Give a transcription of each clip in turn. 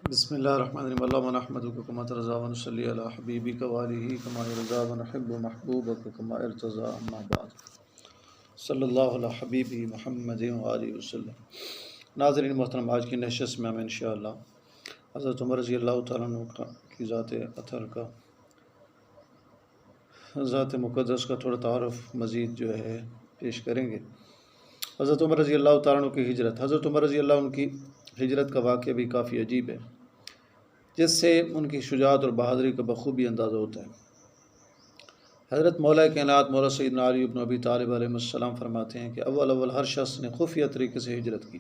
بسم اللہ الرحمن الرحیم اللہم نحمدک کما ترضی و نصلی علی حبیبک و آلہ کما یرضی و نحب محبوبک کما ارتضی اما بعد صلی اللہ علی حبیبی محمد و آلہ وسلم۔ ناظرین محترم، آج کی نشست میں ہم انشاءاللہ حضرت عمر رضی اللہ تعالیٰ عنہ کی ذات اطہر کا، ذات مقدس کا تھوڑا تعارف مزید پیش کریں گے۔ حضرت عمر رضی اللہ تعالیٰ عنہ کی ہجرت۔ حضرت عمر رضی اللہ عنہ کی ہجرت کا واقعہ بھی کافی عجیب ہے، جس سے ان کی شجاعت اور بہادری کا بخوبی اندازہ ہوتا ہے۔ حضرت مولا کائنات مولا سیدنا علی بن ابی طالب علیہ السلام فرماتے ہیں کہ اول ہر شخص نے خفیہ طریقے سے ہجرت کی،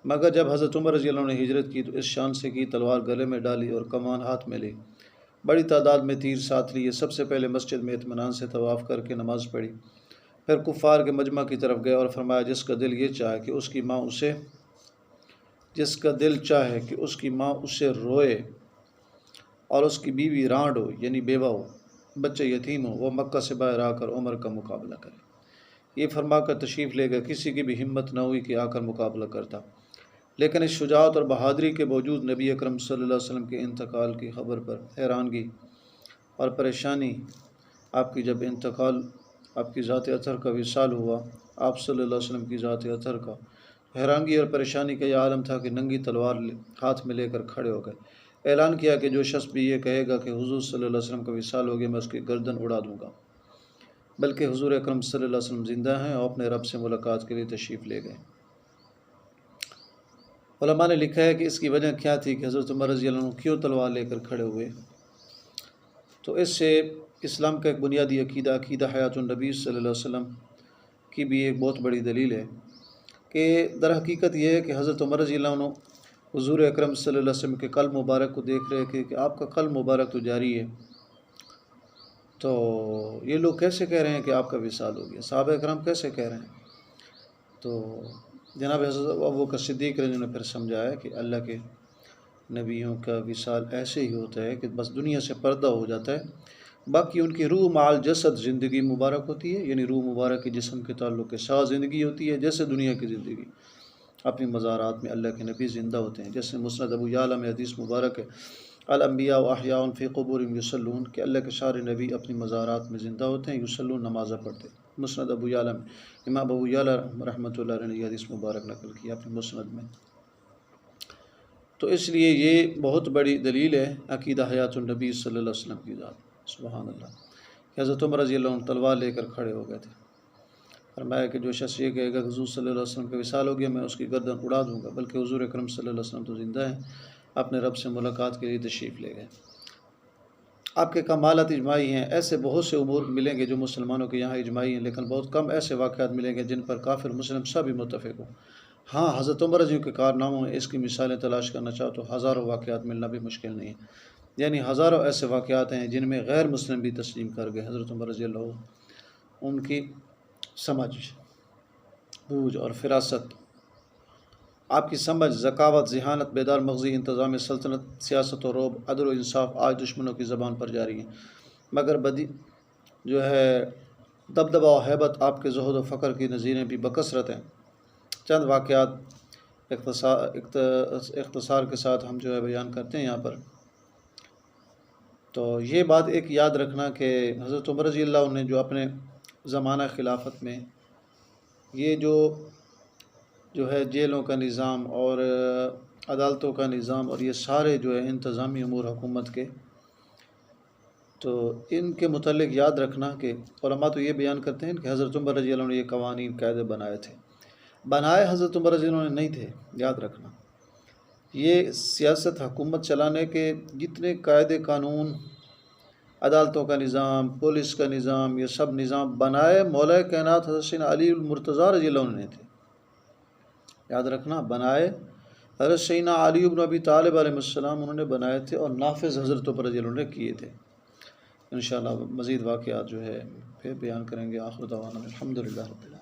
مگر جب حضرت عمر رضی اللہ عنہ نے ہجرت کی تو اس شان سے کی، تلوار گلے میں ڈالی اور کمان ہاتھ میں لی، بڑی تعداد میں تیر ساتھ لیے، سب سے پہلے مسجد میں اطمینان سے طواف کر کے نماز پڑھی، پھر کفار کے مجمع کی طرف گئے اور فرمایا جس کا دل چاہے کہ اس کی ماں اسے روئے اور اس کی بیوی رانڈ ہو یعنی بیوہ ہو، بچے یتیم ہو، وہ مکہ سے باہر آ کر عمر کا مقابلہ کرے۔ یہ فرما کر تشریف لے گئے، کسی کی بھی ہمت نہ ہوئی کہ آ کر مقابلہ کرتا، لیکن اس شجاعت اور بہادری کے باوجود نبی اکرم صلی اللہ علیہ وسلم کے انتقال کی خبر پر حیرانگی اور پریشانی آپ کی جب انتقال، آپ کی ذات اطہر کا وصال ہوا، آپ صلی اللہ علیہ وسلم کی ذات اطہر کا، حیرانگی اور پریشانی کا یہ عالم تھا کہ ننگی تلوار ہاتھ میں لے کر کھڑے ہو گئے۔ اعلان کیا کہ جو شخص بھی یہ کہے گا کہ حضور صلی اللہ علیہ وسلم کا وصال ہو گیا، میں اس کی گردن اڑا دوں گا، بلکہ حضور اکرم صلی اللہ علیہ وسلم زندہ ہیں اور اپنے رب سے ملاقات کے لیے تشریف لے گئے۔ علماء نے لکھا ہے کہ اس کی وجہ کیا تھی کہ حضرت عمر رضی اللہ عنہ کیوں تلوار لے کر کھڑے ہوئے، تو اس سے اسلام کا ایک بنیادی عقیدہ حیات النبی صلی اللہ علیہ وسلم کی بھی ایک بہت بڑی دلیل ہے کہ در حقیقت یہ ہے کہ حضرت عمر رضی اللہ عنہ حضور اکرم صلی اللہ علیہ وسلم کے قلب مبارک کو دیکھ رہے کہ آپ کا قلب مبارک تو جاری ہے، تو یہ لوگ کیسے کہہ رہے ہیں کہ آپ کا وصال ہو گیا، صحابہ اکرام کیسے کہہ رہے ہیں؟ تو جناب حضرت ابوبکر صدیق رضی اللہ عنہ نے پھر سمجھایا کہ اللہ کے نبیوں کا وصال ایسے ہی ہوتا ہے کہ بس دنیا سے پردہ ہو جاتا ہے، باقی ان کی روح مال جسد زندگی مبارک ہوتی ہے، یعنی روح مبارک کی جسم کے تعلق کے ساتھ زندگی ہوتی ہے، جیسے دنیا کی زندگی اپنی مزارات میں اللہ کے نبی زندہ ہوتے ہیں، جیسے مسند ابو یعلا میں حدیث مبارک ہے الانبیاء احیاء فی قبورہم یصلون، کہ اللہ کے سارے نبی اپنی مزارات میں زندہ ہوتے ہیں، یصلون نمازہ پڑھتے ہیں۔ مسند ابو یعلا میں امام ابو یعلا رحمۃ اللہ علیہ نے یہ حدیث مبارک نقل کی اپنی مسند میں۔ تو اس لیے یہ بہت بڑی دلیل ہے عقیدہ حیات النبی صلی اللہ علیہ وسلم کی ذات، سبحان اللہ، کہ حضرت عمر رضی اللہ عنہ تلوار لے کر کھڑے ہو گئے تھے۔ فرمایا کہ جو شخص یہ کہے گا کہ حضور صلی اللہ علیہ وسلم کا وصال ہو گیا، میں اس کی گردن اڑا دوں گا، بلکہ حضور اکرم صلی اللہ علیہ وسلم تو زندہ ہیں، اپنے رب سے ملاقات کے لیے تشریف لے گئے۔ آپ کے کمالات اجماعی ہیں، ایسے بہت سے امور ملیں گے جو مسلمانوں کے یہاں اجماعی ہیں، لیکن بہت کم ایسے واقعات ملیں گے جن پر کافر مسلم سبھی متفق ہوں۔ ہاں، حضرت عمر رضی اللہ عنہ کے کارناموں میں اس کی مثالیں تلاش کرنا چاہو تو ہزاروں واقعات ملنا بھی مشکل نہیں ہے، یعنی ہزاروں ایسے واقعات ہیں جن میں غیر مسلم بھی تسلیم کر گئے۔ حضرت عمر رضی اللہ عنہ، ان کی سمجھ، بوجھ اور فراست، آپ کی سمجھ، ذکاوت، ذہانت، بیدار مغزی، انتظام سلطنت، سیاست و رعب، عدل و انصاف آج دشمنوں کی زبان پر جاری ہیں، مگر بدی دبدبہ و ہیبت آپ کے زہد و فقر کی نظیریں بھی بکثرت ہیں۔ چند واقعات اختصار کے ساتھ ہم بیان کرتے ہیں یہاں پر۔ تو یہ بات ایک یاد رکھنا کہ حضرت عمر رضی اللہ عنہ نے جو اپنے زمانہ خلافت میں یہ جو ہے جیلوں کا نظام اور عدالتوں کا نظام اور یہ سارے انتظامی امور حکومت کے، تو ان کے متعلق یاد رکھنا کہ علماء تو یہ بیان کرتے ہیں کہ حضرت عمر رضی اللہ عنہ نے یہ قوانین قاعدے بنائے حضرت عمر رضی اللہ عنہ نے نہیں تھے، یاد رکھنا۔ یہ سیاست، حکومت چلانے کے جتنے قاعدے قانون، عدالتوں کا نظام، پولیس کا نظام، یہ سب نظام بنائے مولا کائنات حضرت سیدنا علی المرتضیٰ رضی اللہ عنہ نے تھے، یاد رکھنا، بنائے حضرت سیدنا علی بن ابی طالب علیہ السلام انہوں نے بنائے تھے، اور نافذ حضرت عمر رضی اللہ عنہ نے کیے تھے۔ انشاءاللہ مزید واقعات پھر بیان کریں گے۔ آخر دعوانا الحمدللہ رب العالمین۔